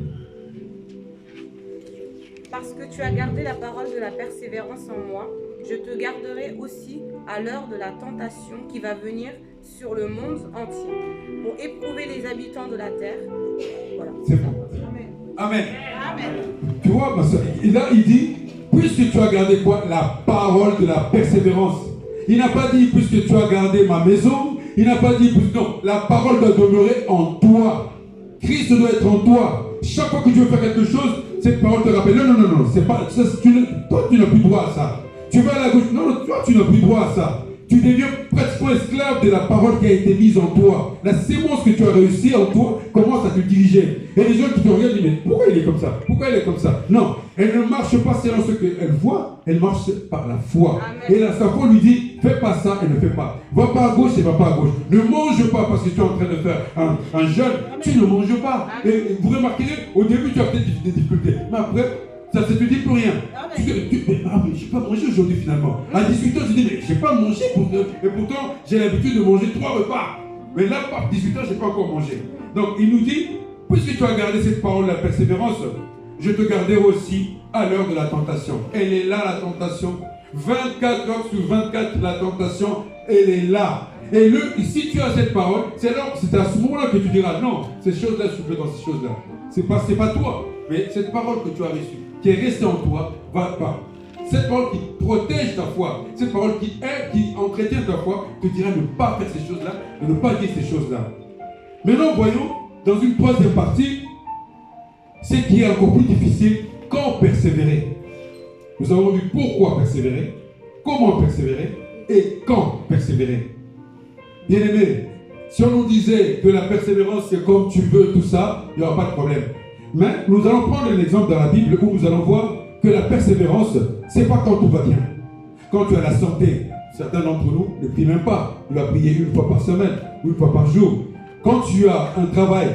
Parce que tu as gardé la parole de la persévérance en moi, je te garderai aussi à l'heure de la tentation qui va venir sur le monde entier, pour éprouver les habitants de la terre. Voilà. C'est bon. Amen. Amen. Tu vois, ma soeur, et là, il dit, puisque tu as gardé quoi? La parole de la persévérance. Il n'a pas dit, puisque tu as gardé ma maison. Il n'a pas dit, non, la parole doit demeurer en toi. Christ doit être en toi. Chaque fois que tu veux faire quelque chose, cette parole te rappelle, non, c'est pas, ça, toi tu n'as plus droit à ça. Tu vas à la gauche, non, toi tu n'as plus droit à ça. Tu deviens pratiquement esclave de la parole qui a été mise en toi. La sémence que tu as réussi en toi commence à te diriger. Et les gens qui te regardent disent, mais pourquoi il est comme ça? Pourquoi il est comme ça? Non, elle ne marche pas selon ce qu'elle voit, elle marche par la foi. Amen. Et là, sa foi lui dit, fais pas ça et ne fais pas. Va pas à gauche et va pas à gauche. Ne mange pas parce que tu es en train de faire un jeûne. Tu ne manges pas. Et vous remarquerez, au début, tu as peut-être des difficultés. Mais après, ça ne te dit plus rien. Mais je n'ai pas mangé aujourd'hui finalement. À 18 ans, tu dis, mais je n'ai pas mangé. Et pourtant, j'ai l'habitude de manger 3 repas. Mais là, par 18 ans, je n'ai pas encore mangé. Donc, il nous dit, puisque tu as gardé cette parole de la persévérance, je te garderai aussi à l'heure de la tentation. Elle est là, la tentation. 24 heures sur 24, la tentation, elle est là. Et si tu as cette parole, c'est à ce moment-là que tu diras, non, ces choses-là, je suis dans ces choses-là. C'est pas toi, mais cette parole que tu as reçue, qui est restée en toi, va pas. Cette parole qui protège ta foi, cette parole qui entretient ta foi, te dira de ne pas faire ces choses-là, de ne pas dire ces choses-là. Maintenant, voyons, dans une troisième partie, ce qui est encore plus difficile, quand persévérer. Nous avons vu pourquoi persévérer, comment persévérer et quand persévérer. Bien aimé, si on nous disait que la persévérance c'est comme tu veux, tout ça, il n'y aura pas de problème. Mais nous allons prendre un exemple dans la Bible où nous allons voir que la persévérance, c'est pas quand tout va bien. Quand tu as la santé, certains d'entre nous ne prient même pas. Tu vas prier une fois par semaine, ou une fois par jour. Quand tu as un travail,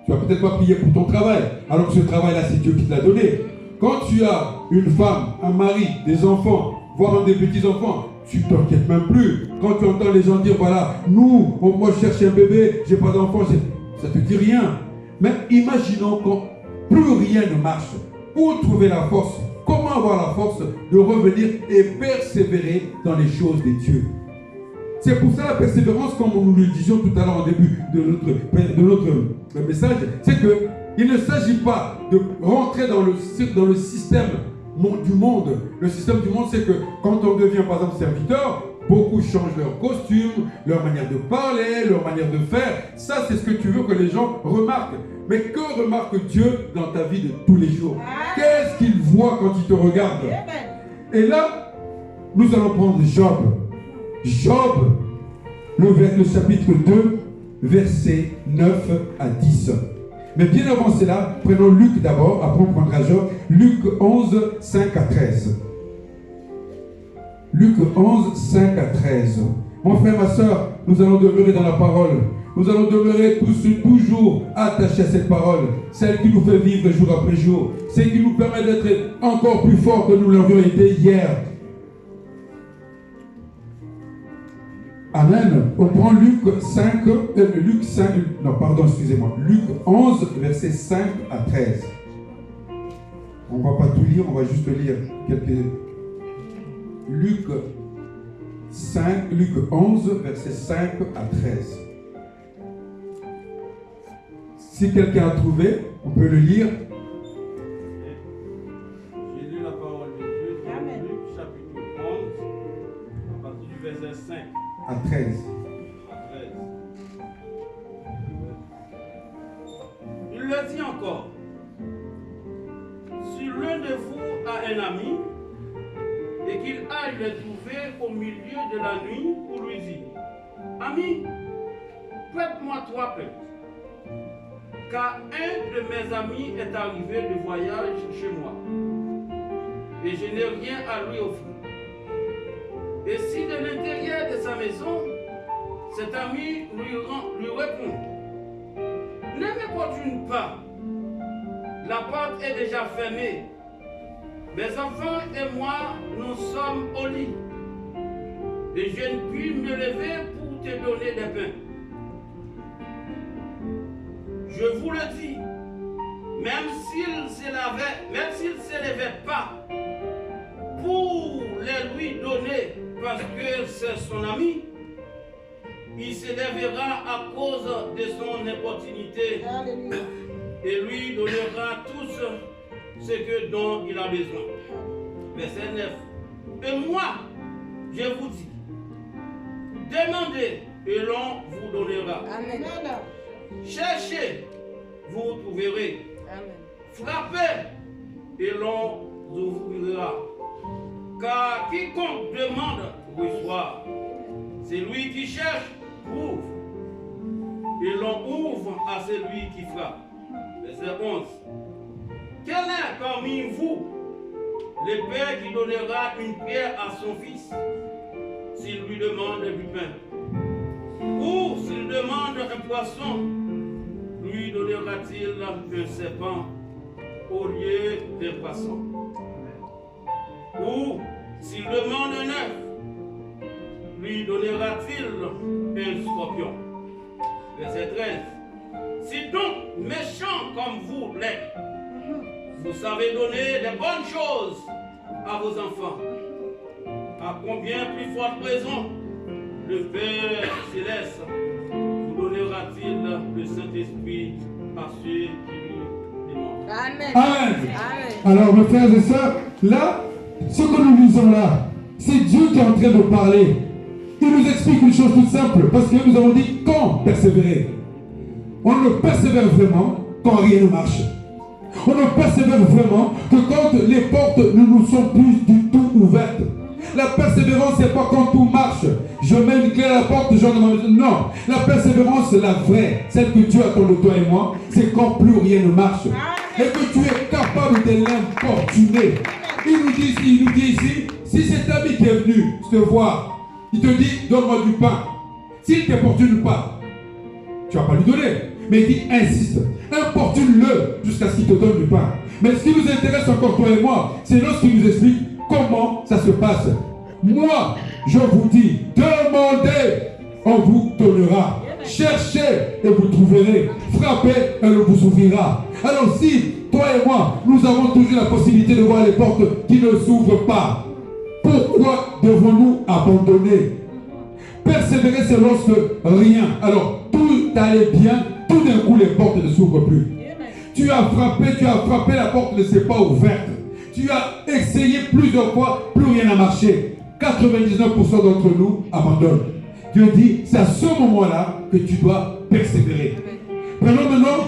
tu vas peut-être pas prier pour ton travail, alors que ce travail-là, c'est Dieu qui te l'a donné. Quand tu as une femme, un mari, des enfants, voire des petits-enfants, tu ne t'inquiètes même plus. Quand tu entends les gens dire, voilà, moi je cherche un bébé, j'ai pas d'enfant, ça ne te dit rien. Mais imaginons quand plus rien ne marche. Où trouver la force? Comment avoir la force de revenir et persévérer dans les choses de Dieu? C'est pour ça la persévérance, comme nous le disions tout à l'heure au début de notre message, c'est qu'il ne s'agit pas de rentrer dans le système du monde. Le système du monde, c'est que quand on devient par exemple serviteur, beaucoup changent leur costume, leur manière de parler, leur manière de faire. Ça, c'est ce que tu veux que les gens remarquent. Mais que remarque Dieu dans ta vie de tous les jours? Qu'est-ce qu'il voit quand il te regarde? Et là, nous allons prendre Job. Job, le chapitre 2, versets 9 à 10. Mais bien avant cela, prenons Luc d'abord, après on prendra Job. Luc 11, 5 à 13. Luc 11, 5 à 13. Mon frère, ma soeur, nous allons demeurer dans la parole. Nous allons demeurer toujours attachés à cette parole, celle qui nous fait vivre jour après jour, celle qui nous permet d'être encore plus forts que nous l'avions été hier. Amen. On prend Luc 11, versets 5 à 13. On ne va pas tout lire, on va juste lire quelques... Luc 11, versets 5 à 13. Si quelqu'un a trouvé, on peut le lire. J'ai lu la parole de Dieu dans Luc chapitre 11, à partir du verset 5 à 13. Il le dit encore. Si l'un de vous a un ami et qu'il aille le trouver au milieu de la nuit pour lui dire, ami, prête-moi 3 plaies. Car un de mes amis est arrivé de voyage chez moi et je n'ai rien à lui offrir. Et si de l'intérieur de sa maison, cet ami lui répond, ne m'importune pas, la porte est déjà fermée, mes enfants et moi, nous sommes au lit et je ne puis me lever pour te donner des pains. Je vous le dis, même s'il ne s'élevait pas pour les lui donner parce que c'est son ami, il s'élèvera à cause de son importunité. et lui donnera tout ce dont il a besoin. Verset 9. Et moi, je vous dis, demandez et l'on vous donnera. Amen. Cherchez, vous trouverez. Amen. Frappez et l'on vous ouvrira. Car quiconque demande reçoit. C'est lui qui cherche, trouve. Et l'on ouvre à celui qui frappe. Verset 11. Quel est parmi vous le père qui donnera une pierre à son fils s'il lui demande du pain? Ou s'il demande un poisson, lui donnera-t-il un serpent au lieu d'un poisson? Ou s'il demande un œuf, lui donnera-t-il un scorpion? Verset 13. Si donc méchants comme vous l'êtes, vous savez donner des bonnes choses à vos enfants, à combien plus forte raison le Père Céleste vous donnera-t-il le Saint-Esprit à ceux qui lui demandent? Amen. Amen. Amen. Alors, mes frères et sœurs, là, ce que nous lisons là, c'est Dieu qui est en train de parler. Il nous explique une chose toute simple, parce que nous avons dit quand persévérer. On ne persévère vraiment quand rien ne marche. On ne persévère vraiment que quand les portes ne nous sont plus du tout ouvertes. La persévérance, c'est pas quand tout marche. Je mets une clé à la porte, non. La persévérance, la vraie, celle que Dieu attend de toi et moi, c'est quand plus rien ne marche. Et que tu es capable de l'importuner. Il nous dit ici, si cet ami qui est venu te voir, il te dit, donne-moi du pain. S'il ne t'importune pas, tu ne vas pas lui donner. Mais il dit, insiste, importune-le jusqu'à ce qu'il te donne du pain. Mais ce qui nous intéresse encore, toi et moi, c'est lorsqu'il nous explique comment ça se passe. Moi, je vous dis, demandez, on vous donnera. Cherchez et vous trouverez. Frappez et on vous ouvrira. Alors si, toi et moi, nous avons toujours la possibilité de voir les portes qui ne s'ouvrent pas, pourquoi devons-nous abandonner? Persévérer, c'est lorsque rien. Alors, tout allait bien, tout d'un coup, les portes ne s'ouvrent plus. Tu as frappé, la porte ne s'est pas ouverte. Tu as essayé plusieurs fois, plus rien n'a marché. 99% d'entre nous abandonnent. Dieu dit, c'est à ce moment-là que tu dois persévérer. Prenons maintenant,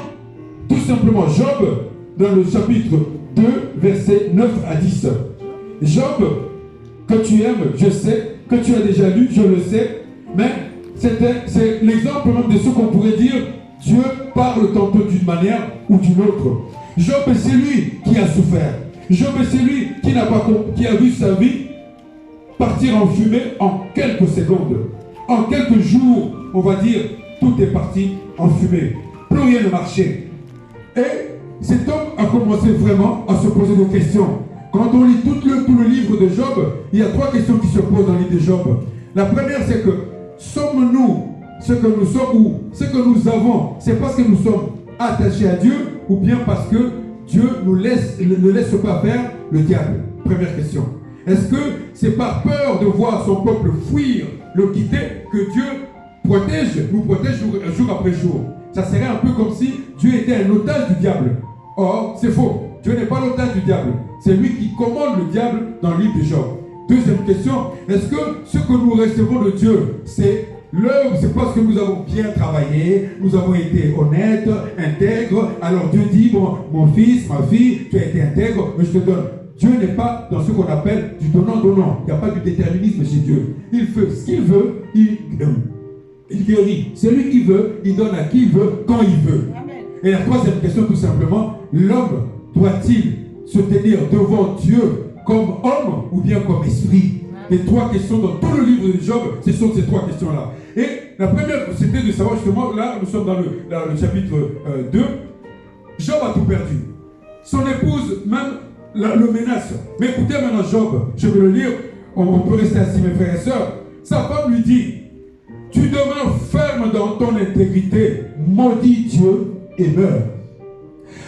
tout simplement, Job, dans le chapitre 2, versets 9 à 10. Job, que tu aimes, je sais, que tu as déjà lu, je le sais, mais c'est l'exemple même de ce qu'on pourrait dire, Dieu parle tantôt d'une manière ou d'une autre. Job, c'est lui qui a souffert. Job, c'est lui qui a vu sa vie partir en fumée en quelques secondes. En quelques jours, on va dire, tout est parti en fumée. Plus rien ne marchait. Et cet homme a commencé vraiment à se poser des questions. Quand on lit tout le livre de Job, il y a 3 questions qui se posent dans le livre de Job. La première, c'est que sommes-nous ce que nous sommes ou ce que nous avons, c'est parce que nous sommes attachés à Dieu ou bien parce que Dieu ne laisse pas faire le diable? Première question. Est-ce que c'est par peur de voir son peuple fuir, le quitter, que Dieu nous protège jour après jour? Ça serait un peu comme si Dieu était un otage du diable. Or, c'est faux. Dieu n'est pas l'otage du diable. C'est lui qui commande le diable dans le livre de Job. Deuxième question, est-ce que ce que nous recevons de Dieu, c'est l'œuvre, c'est parce que nous avons bien travaillé, nous avons été honnêtes, intègres. Alors Dieu dit, bon, mon fils, ma fille, tu as été intègre, mais je te donne. Dieu n'est pas dans ce qu'on appelle du donnant-donnant. Il n'y a pas du déterminisme chez Dieu. Il fait ce qu'il veut, il guérit. C'est lui qui veut, il donne à qui il veut, quand il veut. Amen. Et la troisième question, tout simplement, l'homme doit-il se tenir devant Dieu comme homme ou bien comme esprit? Les 3 questions dans tout le livre de Job, ce sont ces 3 questions-là. Et la première, c'était de savoir justement, là, nous sommes dans le chapitre 2, Job a tout perdu. Son épouse, même, le menace. Mais écoutez maintenant Job, je vais le lire, on peut rester assis mes frères et sœurs. Sa femme lui dit, tu demeures ferme dans ton intégrité, maudit Dieu et meurs.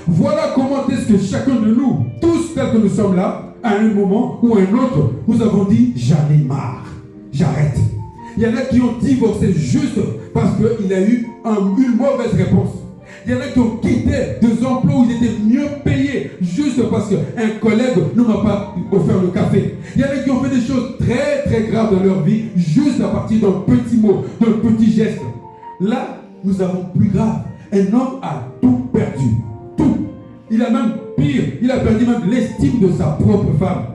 Voilà comment est-ce que chacun de nous, tous tels que nous sommes là, à un moment ou à un autre, nous avons dit, j'en ai marre, j'arrête. Il y en a qui ont divorcé juste parce qu'il a eu une mauvaise réponse. Il y en a qui ont quitté des emplois où ils étaient mieux payés juste parce qu'un collègue ne m'a pas offert le café. Il y en a qui ont fait des choses très très graves dans leur vie juste à partir d'un petit mot, d'un petit geste. Là, nous avons plus grave. Un homme a tout perdu. Tout. Il a même pire. Il a perdu même l'estime de sa propre femme.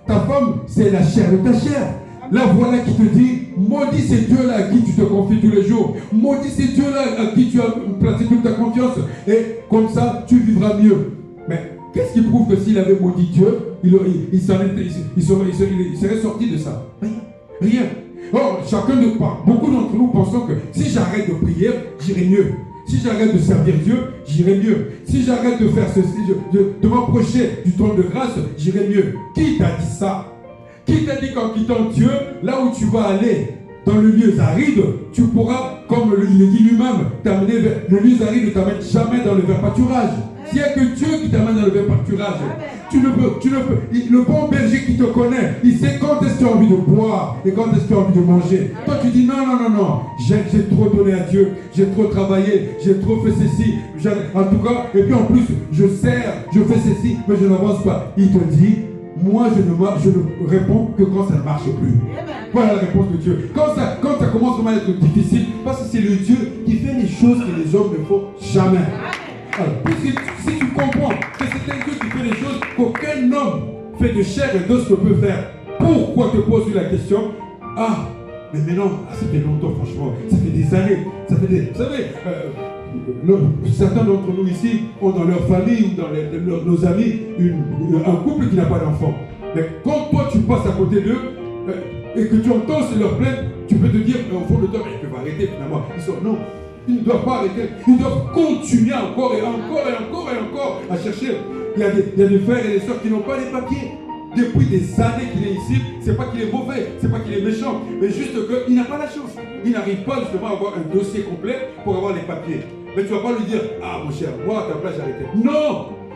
Ta femme, c'est la chair de ta chair. La voilà qui te dit, maudit c'est Dieu-là à qui tu te confies tous les jours. Maudit c'est Dieu-là à qui tu as placé toute ta confiance. Et comme ça, tu vivras mieux. Mais qu'est-ce qui prouve que s'il avait maudit Dieu, il serait sorti de ça? Rien. Or, beaucoup d'entre nous pensons que si j'arrête de prier, j'irai mieux. Si j'arrête de servir Dieu, j'irai mieux. Si j'arrête de faire ceci, de m'approcher du trône de grâce, j'irai mieux. Qui t'a dit ça? Qui t'a dit qu'en quittant Dieu, là où tu vas aller, dans le lieu aride, tu pourras, comme il le dit lui-même, t'amener vers le lieu aride ne t'amène jamais dans le vert pâturage. S'il n'y a que Dieu qui t'amène dans le vert pâturage, tu ne peux. Le bon berger qui te connaît, il sait quand est-ce que tu as envie de boire et quand est-ce que tu as envie de manger. Toi tu dis non, j'ai trop donné à Dieu, j'ai trop travaillé, j'ai trop fait ceci, en tout cas, et puis en plus, je sers, je fais ceci, mais je n'avance pas. Il te dit, moi je ne réponds que quand ça ne marche plus. Voilà la réponse de Dieu. Quand ça commence vraiment à être difficile, parce que c'est le Dieu qui fait les choses que les hommes ne font jamais. Alors, si tu comprends que c'est un Dieu qui fait des choses qu'aucun homme fait de chair et d'os ne peut faire, pourquoi te poses la question? Ah, mais maintenant, ça fait longtemps franchement, ça fait des années, vous savez, certains d'entre nous ici ont dans leur famille ou dans nos amis un couple qui n'a pas d'enfant. Mais quand toi tu passes à côté d'eux et que tu entends leur plainte, tu peux te dire au fond de toi, mais ils peuvent arrêter finalement. Ils sont non. Ils ne doivent pas arrêter. Ils doivent continuer encore et encore et encore et encore à chercher. Il y a des frères et des sœurs qui n'ont pas les papiers. Depuis des années qu'il est ici, c'est pas qu'il est mauvais, c'est pas qu'il est méchant, mais juste qu'il n'a pas la chance. Il n'arrive pas justement à avoir un dossier complet pour avoir les papiers. Mais tu ne vas pas lui dire, ah mon cher, moi à ta place j'ai arrêté.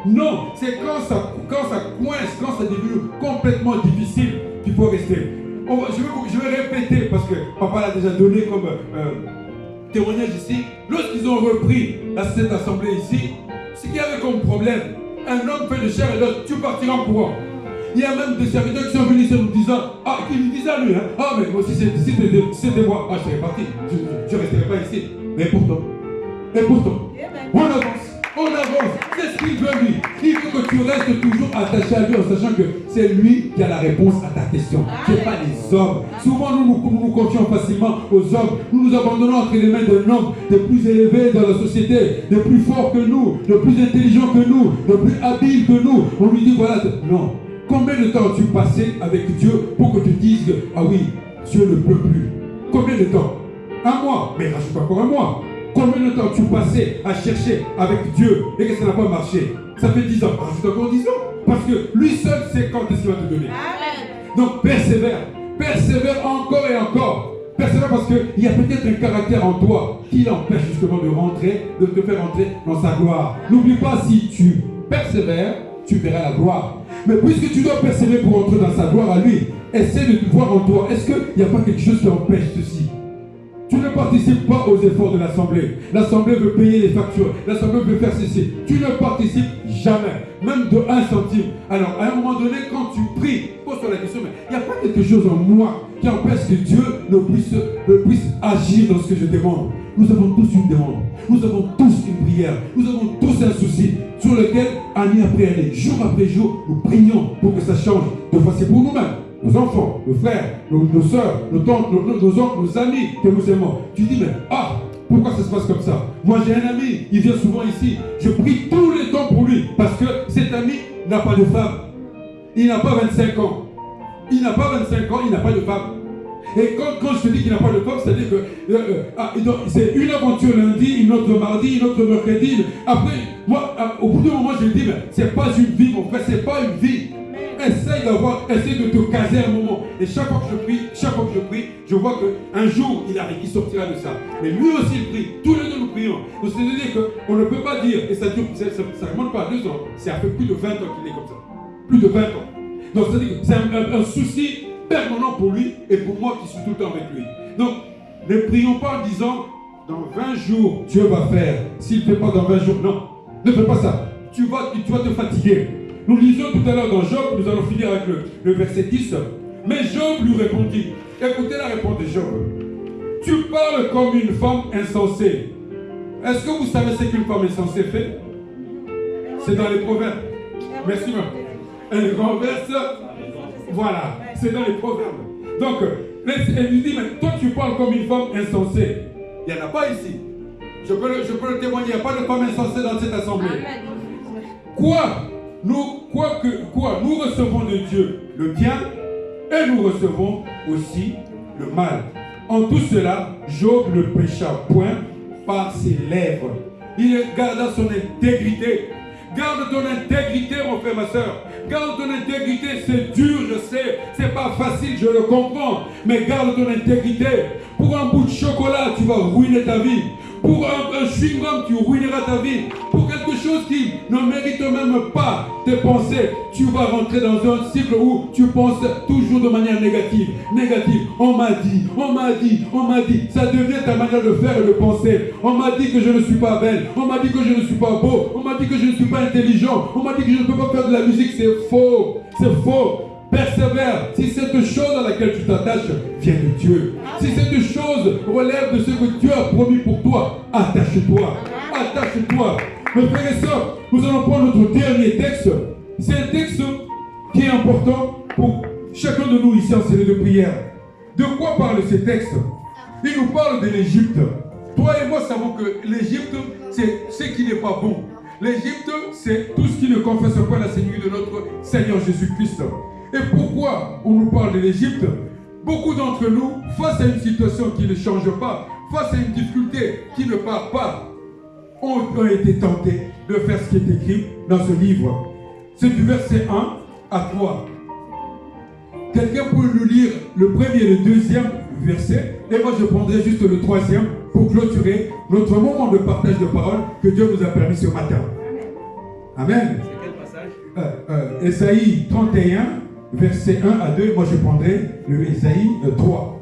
Non, c'est quand ça coince, quand ça devient complètement difficile qu'il faut rester. Je vais répéter parce que papa l'a déjà donné comme témoignage ici. Lorsqu'ils ont repris cette assemblée ici, ce qu'il y avait comme problème, un homme fait de chair et l'autre, tu partiras en courant. Il y a même des serviteurs qui sont venus ici nous disant, qui lui disaient à lui, ah mais moi si c'était moi, je serais parti, je ne resterai pas ici. Mais pourtant, on avance, c'est ce qu'il veut lui. Il veut que tu restes toujours attaché à lui en sachant que c'est lui qui a la réponse à ta question. Ce n'est pas les hommes. Souvent nous confions facilement aux hommes. Nous nous abandonnons entre les mains d'un homme de plus élevé dans la société, de plus fort que nous, de plus intelligent que nous, de plus habile que nous. On lui dit voilà, non. Combien de temps as-tu passé avec Dieu pour que tu dises que, ah oui, Dieu ne peut plus? Combien de temps? Un mois, mais rajoute encore un mois. Combien de temps as-tu passé à chercher avec Dieu et que ça n'a pas marché? Ça fait 10 ans, rajoute encore 10 ans. Parce que lui seul sait quand est-ce qu'il va te donner. Donc persévère encore et encore. Persévère parce qu'il y a peut-être un caractère en toi qui l'empêche justement de te faire entrer dans sa gloire. N'oublie pas, si tu persévères, tu verras la gloire. Mais puisque tu dois persévérer pour entrer dans sa gloire à lui, essaie de voir en toi, est-ce qu'il n'y a pas quelque chose qui empêche ceci? Tu ne participes pas aux efforts de l'Assemblée. L'Assemblée veut payer les factures. L'Assemblée veut faire ceci. Tu ne participes jamais, même de 1 centime. Alors, à un moment donné, quand tu pries, pose-toi la question, mais il n'y a pas quelque chose en moi qui empêche que Dieu ne puisse agir dans ce que je demande. Nous avons tous une demande. Nous avons tous une prière. Nous avons tous un souci sur lequel, année après année, jour après jour, nous prions pour que ça change. De fois, c'est pour nous-mêmes. Nos enfants, nos frères, nos soeurs, nos tantes, nos oncles, nos amis que nous aimons. Tu dis, mais pourquoi ça se passe comme ça? Moi j'ai un ami, il vient souvent ici. Je prie tous les temps pour lui parce que cet ami n'a pas de femme. Il n'a pas 25 ans. Il n'a pas 25 ans, il n'a pas de femme. Et quand je te dis qu'il n'a pas de femme, c'est-à-dire que c'est une aventure lundi, une autre mardi, une autre mercredi. Après, moi, au bout d'un moment, je dis, mais c'est pas une vie, mon frère, c'est pas une vie. Essaye de te caser un moment. Et chaque fois que je prie, je vois qu'un jour, il sortira de ça. Mais lui aussi, il prie. Tous les deux, nous prions. Donc, c'est-à-dire qu'on ne peut pas dire, et ça ne remonte pas à 2 ans, ça fait plus de 20 ans qu'il est comme ça. Plus de 20 ans. Donc, c'est-à-dire que c'est un souci permanent pour lui et pour moi qui suis tout le temps avec lui. Donc, ne prions pas en disant, dans 20 jours, Dieu va faire. S'il ne fait pas dans 20 jours, non, ne fais pas ça. Tu vas te fatiguer. Nous lisions tout à l'heure dans Job, nous allons finir avec le verset 10. Mais Job lui répondit, écoutez la réponse de Job. Tu parles comme une femme insensée. Est-ce que vous savez ce qu'une femme insensée fait? C'est dans les proverbes. Merci, maman. Elle renverse. Voilà, c'est dans les proverbes. Donc, elle lui dit, mais toi tu parles comme une femme insensée. Il n'y en a pas ici. Je peux le témoigner, il n'y a pas de femme insensée dans cette assemblée. Nous recevons de Dieu le bien et nous recevons aussi le mal. En tout cela, Job ne pécha point par ses lèvres. Il garda son intégrité. Garde ton intégrité, mon frère, ma soeur. Garde ton intégrité, c'est dur, je sais. C'est pas facile, je le comprends. Mais garde ton intégrité. Pour un bout de chocolat, tu vas ruiner ta vie. Pour un chewing-gum, tu ruineras ta vie. Pour quelque chose qui ne mérite même pas tes pensées, tu vas rentrer dans un cycle où tu penses toujours de manière négative. Négative. On m'a dit. Ça devient ta manière de faire et de penser. On m'a dit que je ne suis pas belle. On m'a dit que je ne suis pas beau. On m'a dit que je ne suis pas intelligent. On m'a dit que je ne peux pas faire de la musique. C'est faux. C'est faux. Persévère. Si cette chose à laquelle tu t'attaches vient de Dieu, si cette chose relève de ce que Dieu a promis pour toi, attache-toi. Attache-toi. Mes frères et sœurs, nous allons prendre notre dernier texte. C'est un texte qui est important pour chacun de nous ici en cellule de prière. De quoi parle ce texte? Il nous parle de l'Égypte. Toi et moi savons que l'Égypte, c'est ce qui n'est pas bon. L'Égypte, c'est tout ce qui ne confesse pas la Seigneurie de notre Seigneur Jésus-Christ. Et pourquoi on nous parle de l'Égypte? Beaucoup d'entre nous, face à une situation qui ne change pas, face à une difficulté qui ne part pas, ont été tentés de faire ce qui est écrit dans ce livre. C'est du verset 1 à 3. Quelqu'un peut nous lire le premier et le deuxième verset, et moi je prendrai juste le troisième pour clôturer notre moment de partage de parole que Dieu nous a permis ce matin. Amen. C'est quel passage? Ésaïe 31, verset 1 à 2, moi je prendrai le Ésaïe 3.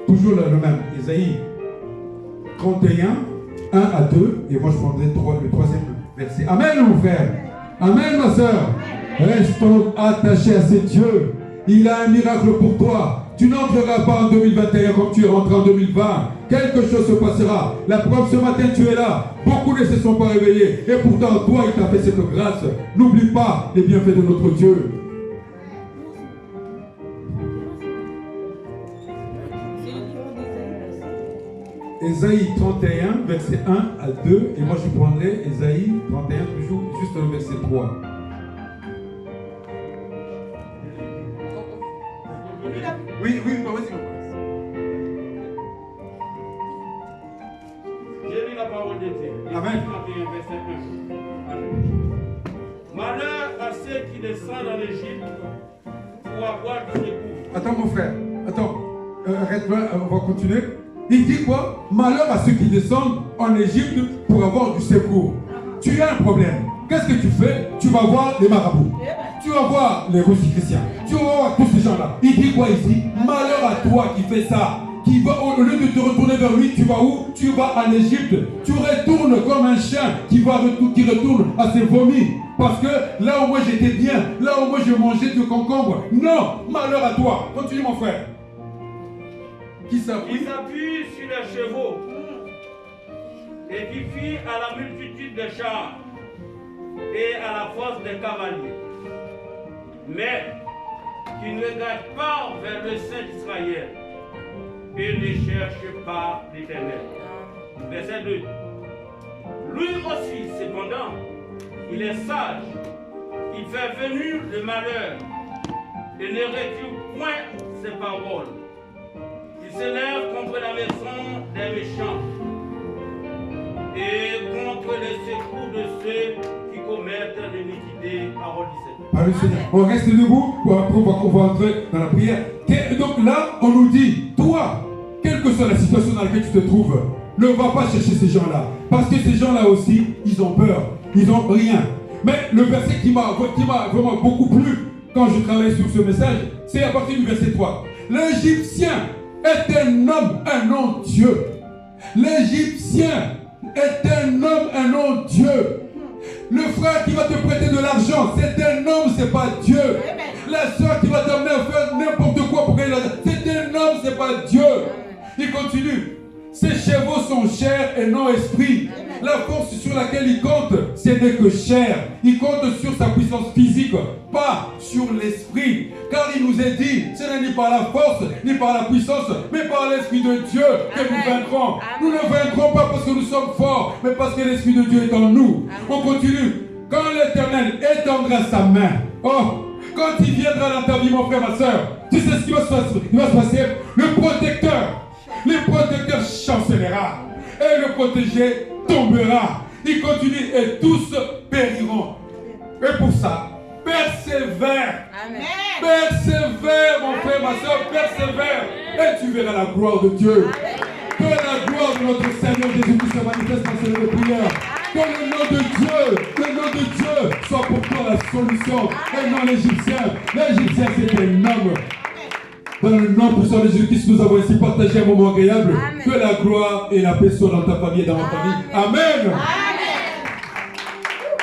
Toujours le même, Ésaïe 31, 1 à 2, et moi je prendrai le troisième verset. Amen mon frère. Amen ma soeur. Restons attachés à ce Dieu. Il a un miracle pour toi. Tu n'entreras pas en 2021 comme tu es rentré en 2020. Quelque chose se passera. La preuve, ce matin, tu es là. Beaucoup ne se sont pas réveillés. Et pourtant, toi, il t'a fait cette grâce. N'oublie pas les bienfaits de notre Dieu. Ésaïe 31, verset 1 à 2. Et moi, je prendrai Ésaïe 31, toujours juste le verset 3. Oui, vas-y. J'ai lu la parole de Dieu. Amen. 31, verset 1. Malheur à ceux qui descendent en Égypte pour avoir du secours. Attends mon frère, arrête, on va continuer. Il dit quoi? Malheur à ceux qui descendent en Égypte pour avoir du secours. Tu as un problème. Qu'est-ce que tu fais? Tu vas voir les marabouts. Tu vas voir les rosicruciens. Tu vas voir tous ces gens-là. Il dit quoi ici? Malheur à toi qui fais ça. Qui va, au lieu de te retourner vers lui, tu vas où? Tu vas en Égypte. Tu retournes comme un chien qui retourne à ses vomis. Parce que là où moi j'étais bien, là où moi je mangeais de concombre. Non, malheur à toi. Continue mon frère. Qui s'appuie sur les chevaux et qui fie à la multitude des chars et à la force des cavaliers, mais qui ne regarde pas vers le Saint d'Israël et ne cherche pas l'Éternel. Verset 2. Lui aussi, cependant, il est sage, il fait venir le malheur et ne retire point ses paroles. Il s'élève contre la maison des méchants et contre les secours de ceux qui commettent l'iniquité. Parole 17. On reste debout, après on va entrer dans la prière. Et donc là, on nous dit, toi, quelle que soit la situation dans laquelle tu te trouves, ne va pas chercher ces gens-là. Parce que ces gens-là aussi, ils ont peur, ils n'ont rien. Mais le verset qui m'a vraiment beaucoup plu quand je travaillais sur ce message, c'est à partir du verset 3. L'Égyptien est un homme, un non-Dieu. L'Égyptien est un homme, un nom Dieu. Le frère qui va te prêter de l'argent, c'est un homme, c'est pas Dieu. La soeur qui va t'amener à faire n'importe quoi pour gagner l'argent, c'est un homme, c'est pas Dieu. Il continue. Ses chevaux sont chair et non esprit. La force sur laquelle il compte, ce n'est que chair. Il compte sur sa puissance physique, pas sur l'esprit. Car il nous est dit, ce n'est ni par la force, ni par la puissance, mais par l'Esprit de Dieu que nous vaincrons. Nous ne vaincrons pas parce que nous sommes forts, mais parce que l'Esprit de Dieu est en nous. On continue. Quand l'Éternel étendra sa main, oh, quand il viendra dans ta vie, mon frère, ma soeur, tu sais ce qui va se passer. Le protecteur chancellera et le protégé tombera. Il continue et tous périront. Et pour ça, persévère. Amen. Persévère, mon frère, ma soeur, persévère. Et tu verras la gloire de Dieu. Que la gloire de notre Seigneur Jésus-Christ se manifeste dans ce lieu de prière. Que le nom de Dieu soit pour toi la solution. Et non l'Égyptien. L'Égyptien, c'est un homme. Dans le nom puissant de Jésus-Christ, nous avons ainsi partagé un moment agréable. Amen. Que la gloire et la paix soient dans ta famille et dans ma famille. Amen.